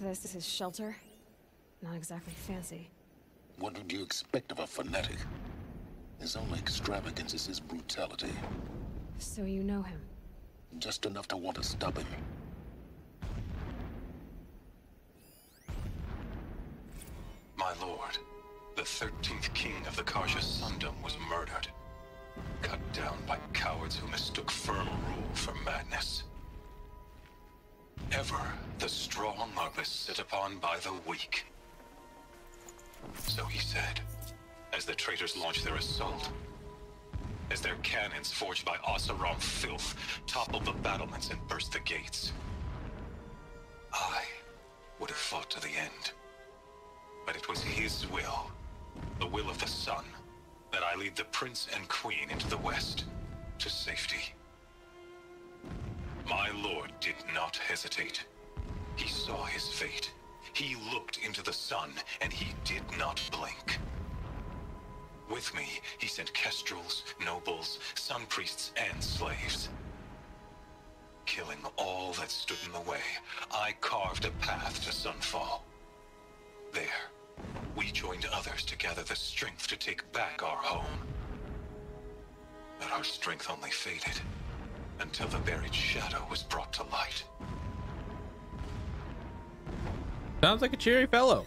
This is his shelter. Not exactly fancy. What would you expect of a fanatic? His only extravagance is his brutality. So you know him? Just enough to want to stop him. My lord, the 13th king of the Karja Sundom was murdered. Cut down by cowards who mistook firm rule for madness. Ever the strong are beset upon by the weak. So he said, as the traitors launched their assault. As their cannons forged by Oseram filth toppled the battlements and burst the gates. I would have fought to the end. But it was his will, the will of the sun, that I lead the prince and queen into the west, to safety. My lord did not hesitate. He saw his fate. He looked into the sun, and he did not blink. With me, he sent kestrels, nobles, sun priests, and slaves. Killing all that stood in the way, I carved a path to Sunfall. There, we joined others to gather the strength to take back our home. But our strength only faded until the buried shadow was brought to light. Sounds like a cheery fellow.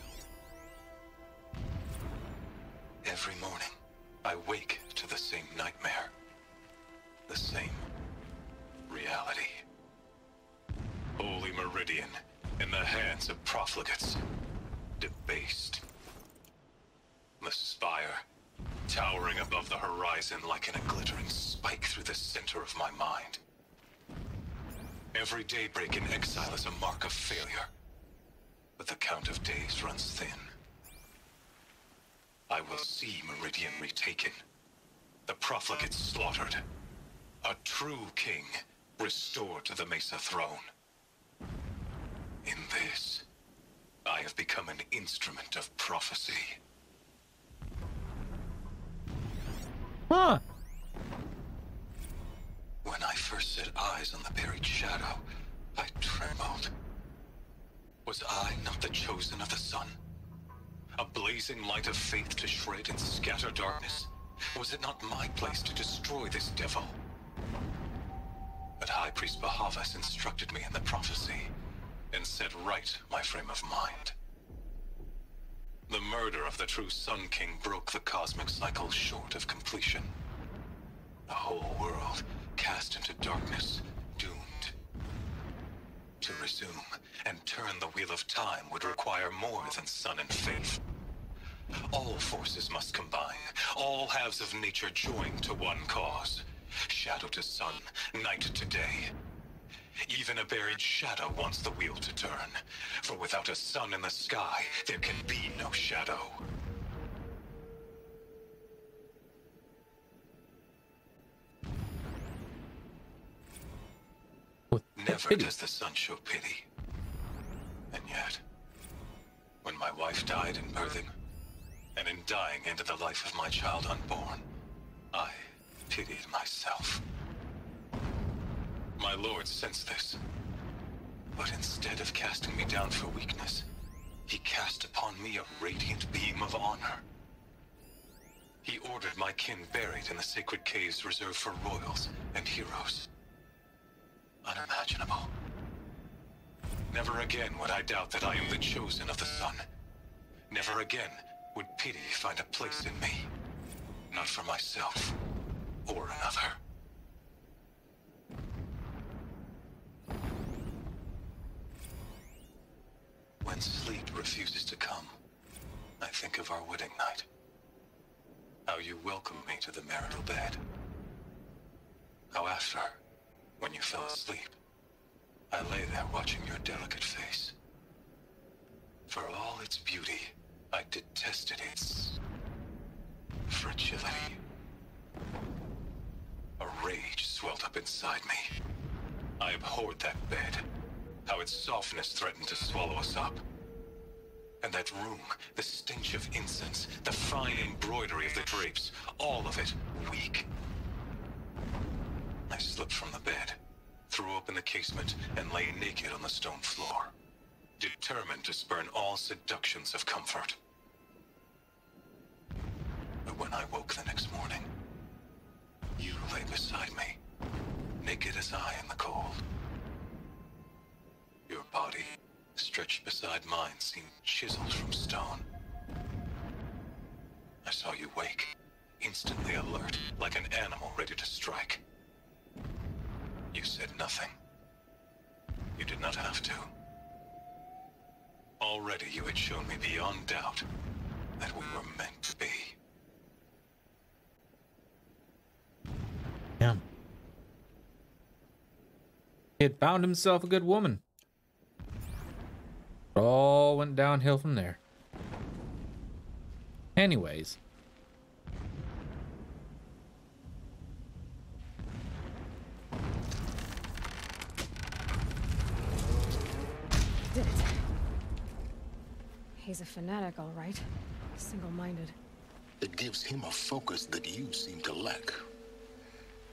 Every morning, I wake to the same nightmare. The same reality. Holy Meridian, in the hands of profligates. Debased. The spire, towering above the horizon like a glittering spike through the center of my mind. Every daybreak in exile is a mark of failure, but the count of days runs thin. I will see Meridian retaken, the profligates slaughtered, a true king restored to the Mesa throne. In this, I have become an instrument of prophecy. Huh. When I first set eyes on the buried shadow, I trembled. Was I not the chosen of the sun? A blazing light of faith to shred and scatter darkness? Was it not my place to destroy this devil? But High Priest Bahavas instructed me in the prophecy, and set right my frame of mind. The murder of the true Sun King broke the cosmic cycle short of completion. The whole world cast into darkness, doomed. To resume and turn the wheel of time would require more than sun and faith. All forces must combine, all halves of nature join to one cause. Shadow to sun, night to day. Even a buried shadow wants the wheel to turn, for without a sun in the sky, there can be no shadow. Never does the sun show pity. And yet, when my wife died in birthing, and in dying ended the life of my child unborn, I pitied myself. My lord sensed this, but instead of casting me down for weakness, he cast upon me a radiant beam of honor. He ordered my kin buried in the sacred caves reserved for royals and heroes. Unimaginable. Never again would I doubt that I am the chosen of the sun. Never again would pity find a place in me. Not for myself or another. When sleep refuses to come, I think of our wedding night. How you welcomed me to the marital bed. How after, when you fell asleep, I lay there watching your delicate face. For all its beauty, I detested its fragility. A rage swelled up inside me. I abhorred that bed. How its softness threatened to swallow us up. And that room, the stench of incense, the fine embroidery of the drapes, all of it weak. I slipped from the bed, threw open the casement, and lay naked on the stone floor. determined to spurn all seductions of comfort. But when I woke the next morning, you lay beside me, naked as I in the cold. Your body, stretched beside mine, seemed chiseled from stone. I saw you wake, instantly alert, like an animal ready to strike. You said nothing. You did not have to. Already you had shown me beyond doubt that we were meant to be. Yeah. He had found himself a good woman. It all went downhill from there. Anyways. Did it. He's a fanatic, all right. Single-minded. It gives him a focus that you seem to lack.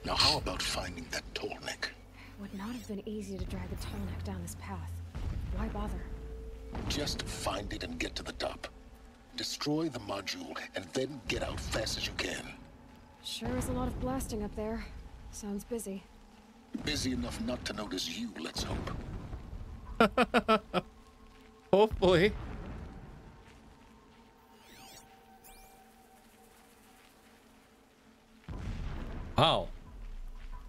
Now how about finding that Tolnik? Would not have been easy to drag the Tolnek down this path. Why bother? Just find it and get to the top. Destroy the module and then get out fast as you can. Sure is a lot of blasting up there. Sounds busy. Busy enough not to notice you, let's hope. Hopefully. Wow.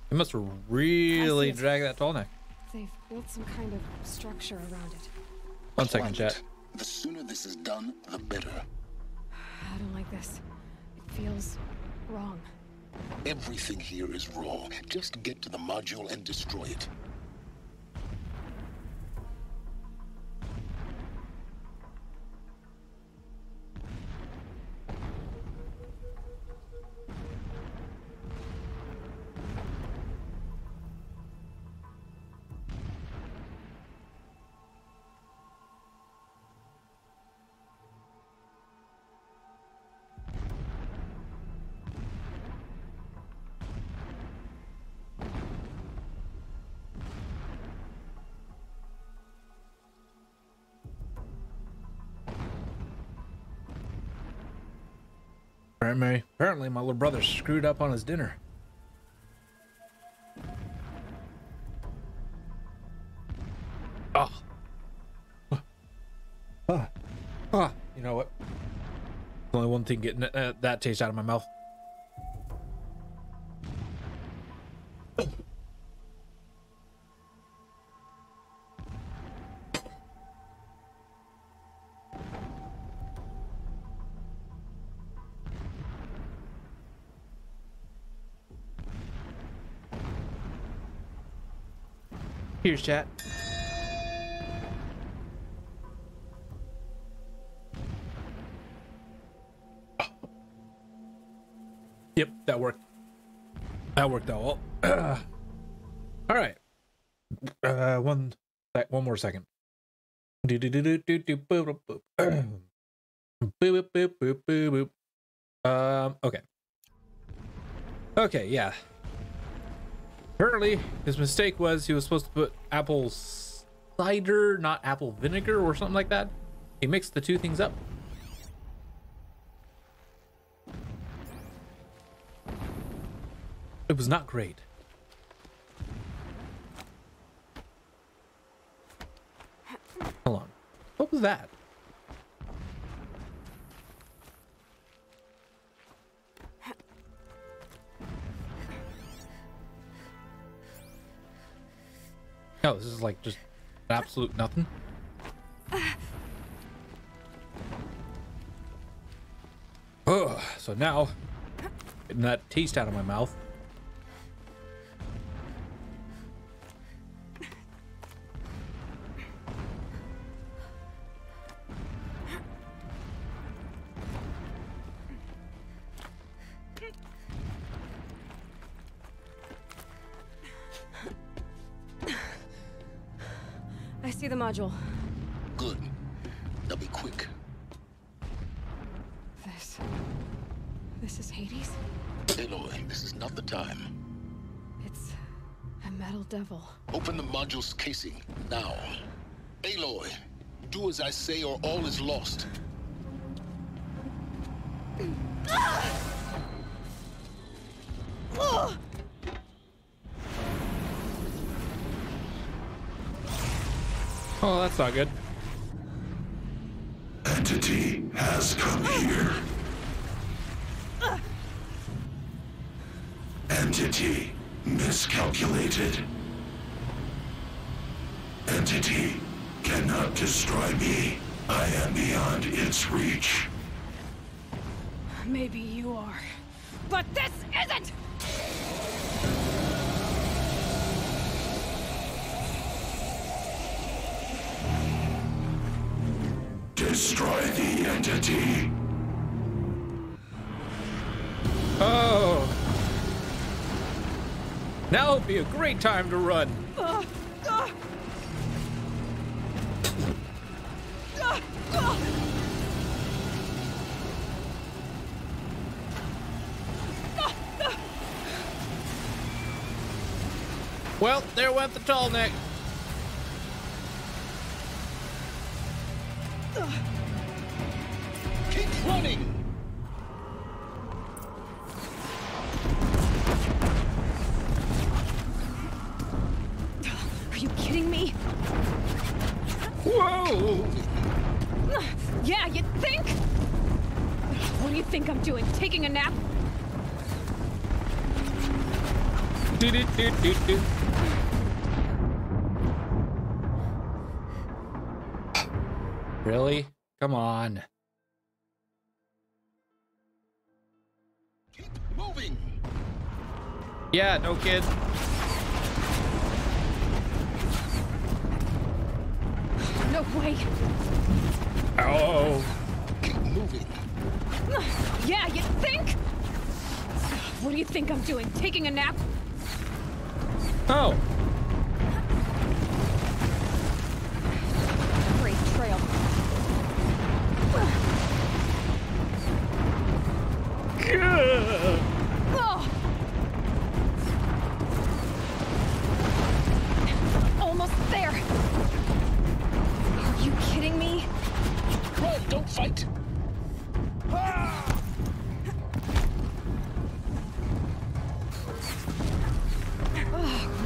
They must really drag that Tolnek. They've built some kind of structure around it. 1 second, chat. The sooner this is done, the better. I don't like this. It feels wrong. Everything here is wrong. Just get to the module and destroy it. Apparently my little brother screwed up on his dinner. Oh. You know what? Only one thing getting that taste out of my mouth. Here's chat. Yep, that worked. That worked out well. All right. One more second. Okay. Okay, yeah. Apparently, his mistake was he was supposed to put apple cider, not apple vinegar or something like that. He mixed the two things up. It was not great. Hold on. What was that? No, this is like just absolute nothing. Oh, so now getting that taste out of my mouth. I see the module. Good. Now be quick. This is Hades? Aloy, this is not the time. It's a metal devil. Open the module's casing, now. Aloy, Do as I say or all is lost. Oh, that's not good. Entity has come here. Entity miscalculated. Entity cannot destroy me. I am beyond its reach. Maybe you are. But this isn't! Destroy the entity. Oh. Now would be a great time to run. Well, there went the tall neck. Keep running! Are you kidding me? Whoa! Yeah, you think? What do you think I'm doing? Taking a nap? Do. Really? Come on. Keep moving! Yeah, no kid. No way. Oh. Keep moving! Yeah, you think? What do you think I'm doing? Taking a nap? Oh. Great trail. Oh. Almost there. Are you kidding me? Run, don't fight!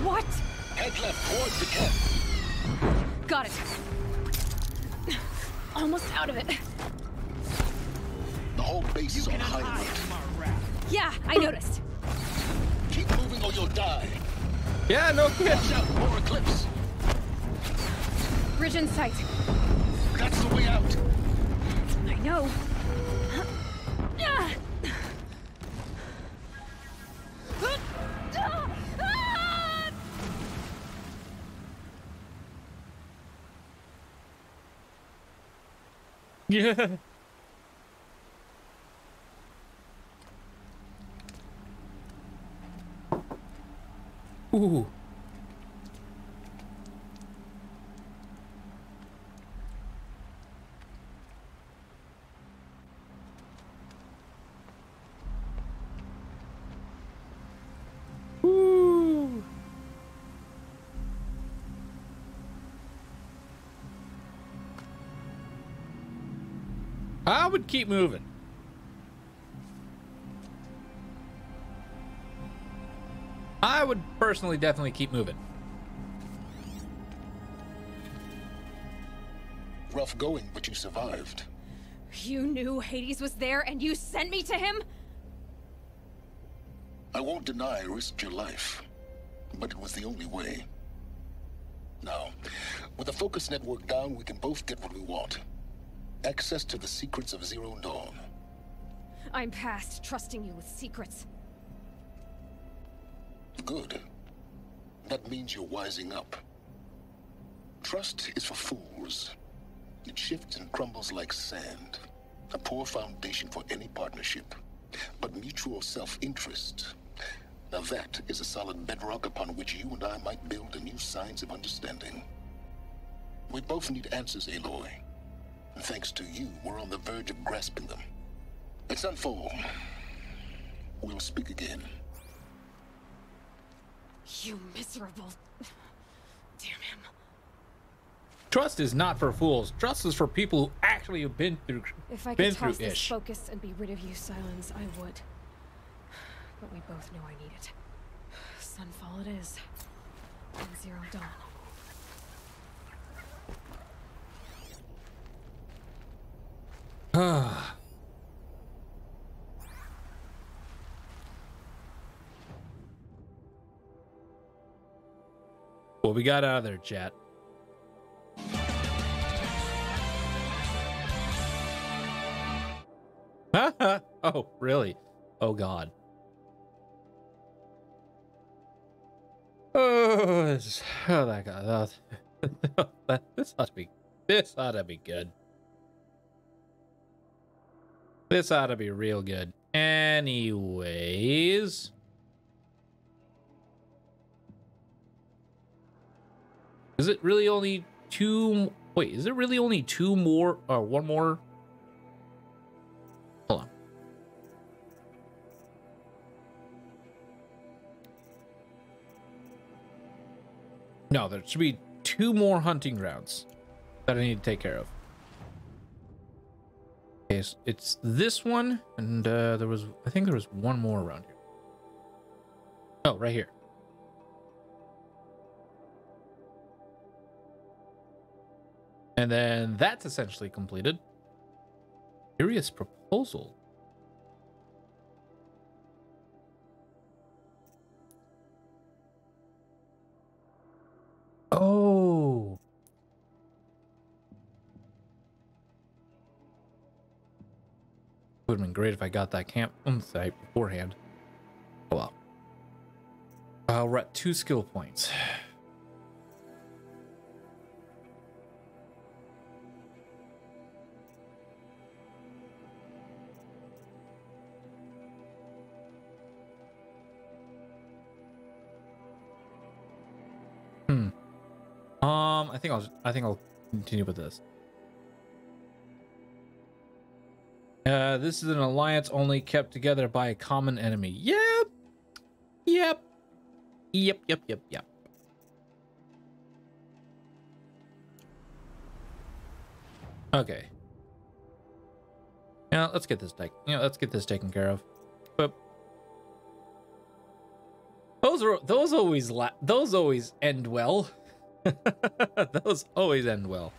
What? Head left towards the camp. Got it. Almost out of it. The whole base is on high alert. Yeah, I noticed. Keep moving or you'll die. Yeah, no kid. Watch out, more eclipse. Bridge in sight. That's the way out. I know. Yeah. Ooh. Ooh. I would keep moving. I would personally definitely keep moving. Rough going, but you survived. You knew Hades was there and you sent me to him? I won't deny I risked your life, but it was the only way. Now, with the focus network down, we can both get what we want. Access to the secrets of Zero Dawn. I'm past trusting you with secrets. Good. That means you're wising up. Trust is for fools. It shifts and crumbles like sand. A poor foundation for any partnership. But mutual self-interest. Now that is a solid bedrock upon which you and I might build a new science of understanding. We both need answers, Aloy. And thanks to you, we're on the verge of grasping them. Let's unfold. We'll speak again. You miserable... Damn him. Trust is not for fools. Trust is for people who actually have been through If I been could toss through this ish. focus and be rid of you, Silence, I would. But we both know I need it. Sunfall it is. And Zero Dawn. What we got out of there, chat? Oh, really? Oh, God. Oh, that guy. This ought to be good. This ought to be real good. Anyways. Is it really only two? Wait, is it really only two more or one more? Hold on. No, there should be two more hunting grounds that I need to take care of. Okay, so it's this one, and I think there was one more around here. Oh, right here. And then that's essentially completed. Curious proposal. Oh. Would have been great if I got that camp site beforehand. Oh well. We're at 2 skill points. I think I'll continue with this. This is an alliance only kept together by a common enemy. Yep. Okay. Yeah, let's get this taken care of. But those always end well. Those always end well,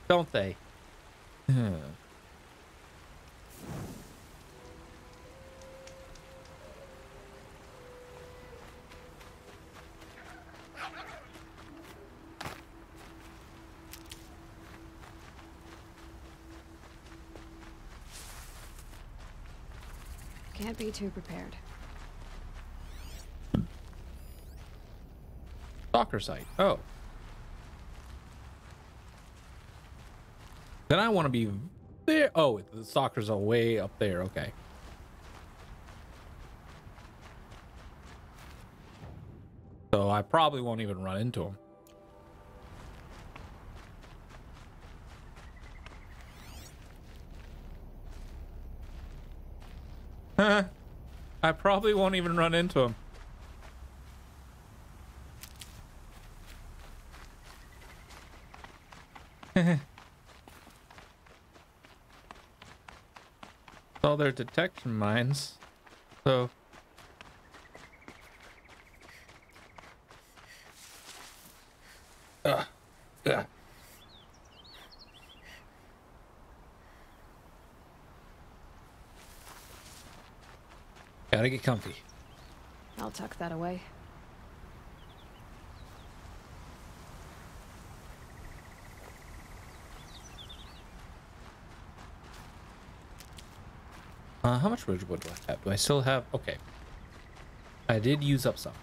don't they? Can't be too prepared. Soccer site. Oh. Then I want to be there. Oh, the soccer's are way up there. Okay. So I probably won't even run into him. I probably won't even run into him. All their detection mines, so gotta get comfy. I'll tuck that away. How much ridgewood do I have? Do I still have? Okay. I did use up some.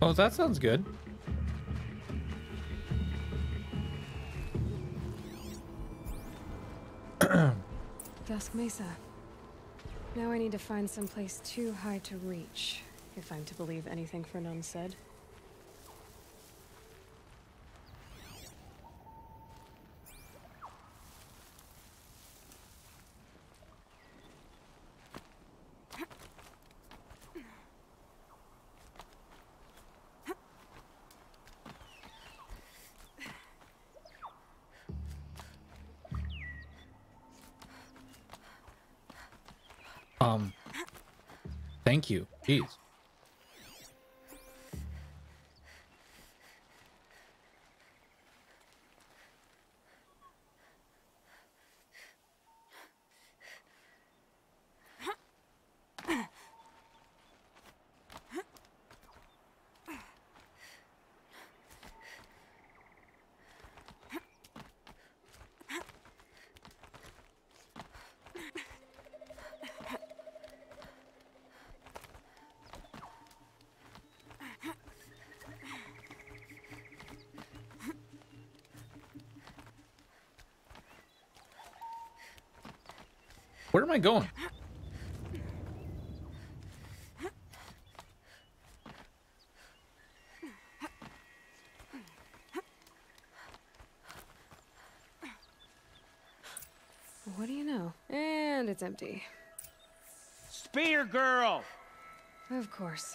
Oh, that sounds good. Dusk Mesa. Now I need to find someplace too high to reach, if I'm to believe anything Fernand said. Thank you. Jeez. Where am I going? What do you know? And it's empty. Spear girl! Of course.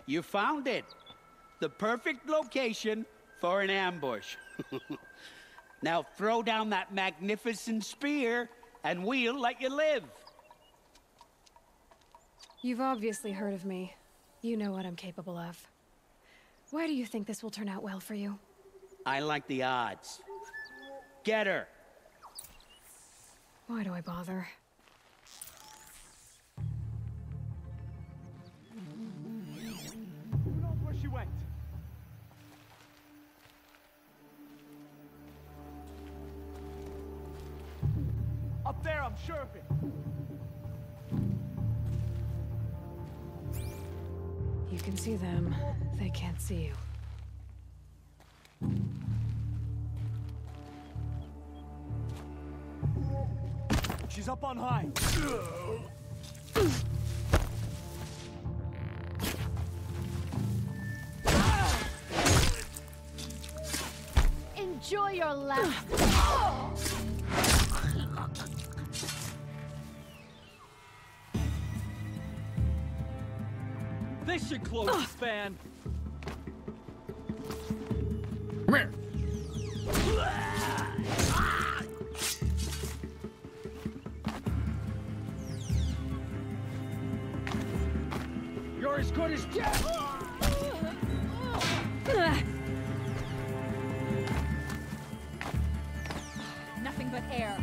You found it. The perfect location for an ambush. Now throw down that magnificent spear, and we'll let you live. You've obviously heard of me. You know what I'm capable of. Why do you think this will turn out well for you? I like the odds. Get her. Why do I bother? Who knows where she went? Up there, I'm sure of it. You can see them. They can't see you. She's up on high. Enjoy your laugh. This should close the span. Come here. You're as good as dead. Nothing but air.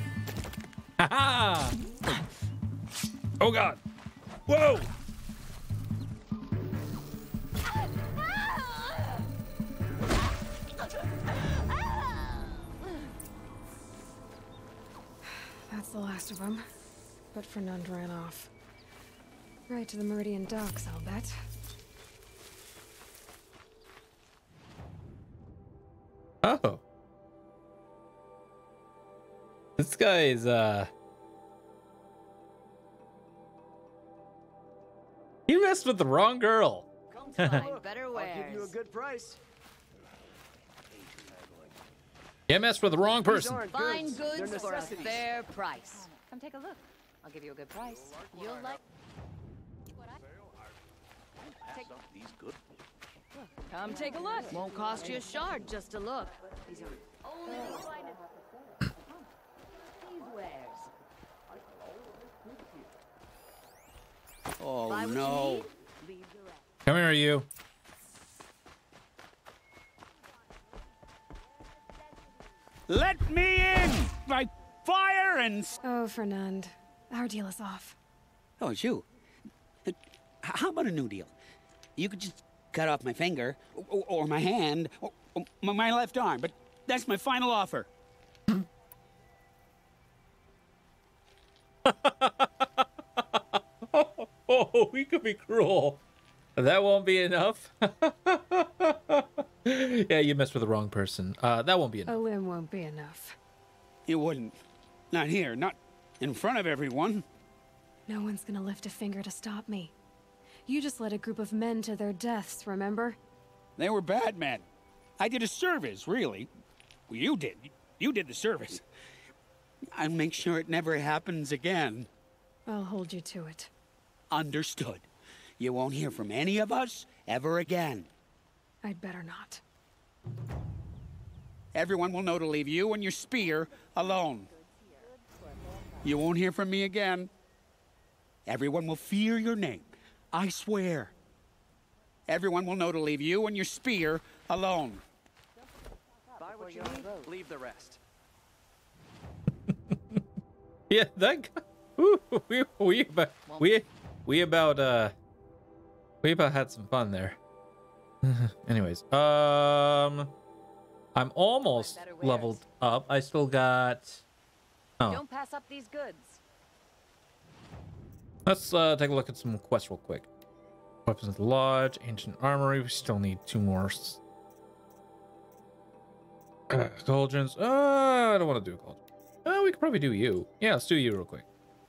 Ha ha! Oh God! Whoa! That's the last of them. But Fernand ran off. Right to the Meridian docks, I'll bet. Oh. This guy is, You messed with the wrong girl. Find better wares. I'll give you a good price. You messed with the wrong person. Fine They're goods for a necessities. fair price. Come take a look. I'll give you a good price. You'll like what I... Come take a look. Won't cost you a shard just to look. These are only provided. These wares. Oh Buy what you no. need, leave the rest. Come here, you. Let me in! By fire and... Oh, Fernand. Our deal is off. Oh, it's you. How about a new deal? You could just cut off my finger, or my hand, or my left arm, but that's my final offer. Oh, he could be cruel. That won't be enough. Yeah, you messed with the wrong person. That won't be A enough. limb won't be enough. It wouldn't. Not here, not in front of everyone. No one's gonna lift a finger to stop me. You just led a group of men to their deaths, remember? They were bad men. I did a service, really. Well, you did. You did the service. I'll make sure it never happens again. I'll hold you to it. Understood. You won't hear from any of us ever again. I'd better not. Everyone will know to leave you and your spear alone. You won't hear from me again. Everyone will fear your name. I swear. Everyone will know to leave you and your spear alone. Buy what you need, leave the rest. Yeah, that guy. Ooh, we about had some fun there. Anyways, I'm almost leveled up. I still got. Oh, Don't pass up these goods. let's take a look at some quests real quick. Weapons of the Lodge, Ancient Armory. We still need 2 more. Cauldrons. I don't want to do a cauldron. We could probably do you. Yeah, let's do you real quick.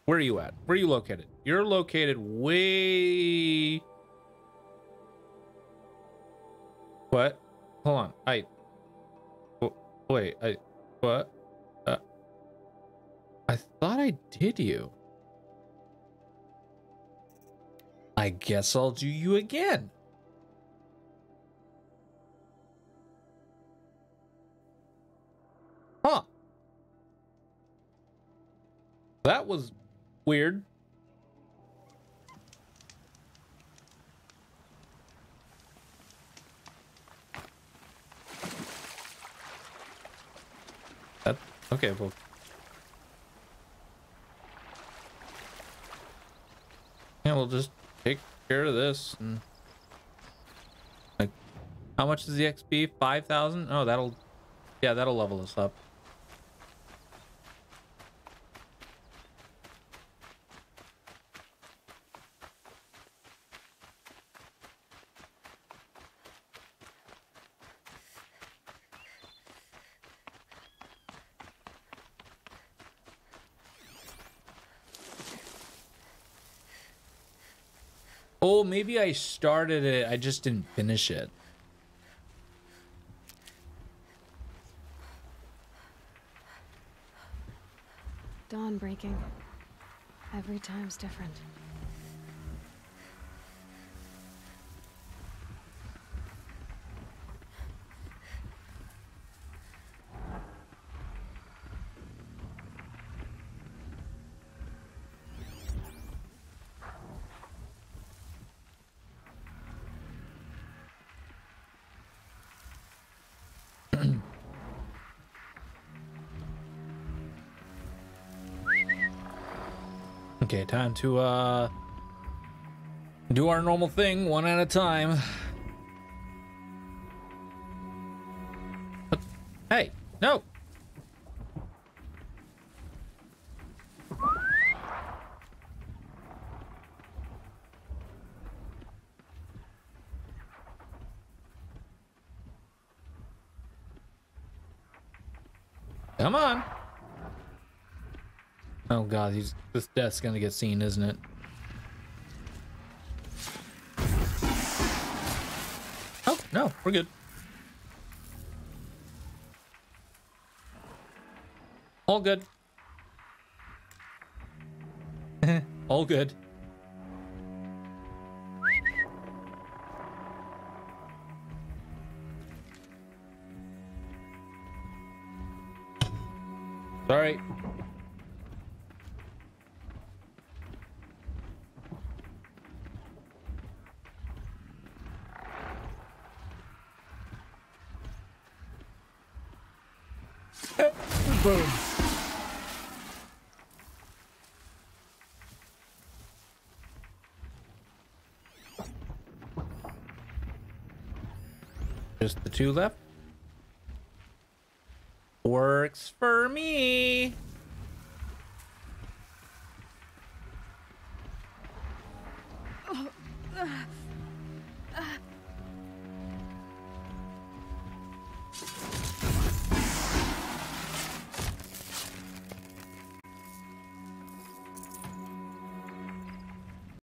Where are you at? Where are you located? You're located way... What? Hold on. Wait. What? I thought I did you. I guess I'll do you again. Huh. That was weird. Okay, well. Yeah, we'll just take care of this. And like, how much is the XP? 5,000? Oh, that'll level us up. Oh, maybe I started it. I just didn't finish it. Dawn breaking. Every time's different. Okay, time to do our normal thing, one at a time. Hey, no. Come on. Oh god, this death's gonna get seen, isn't it? Oh, no, we're good. All good. All good. Sorry. Boom. Just the 2 left. Works for me.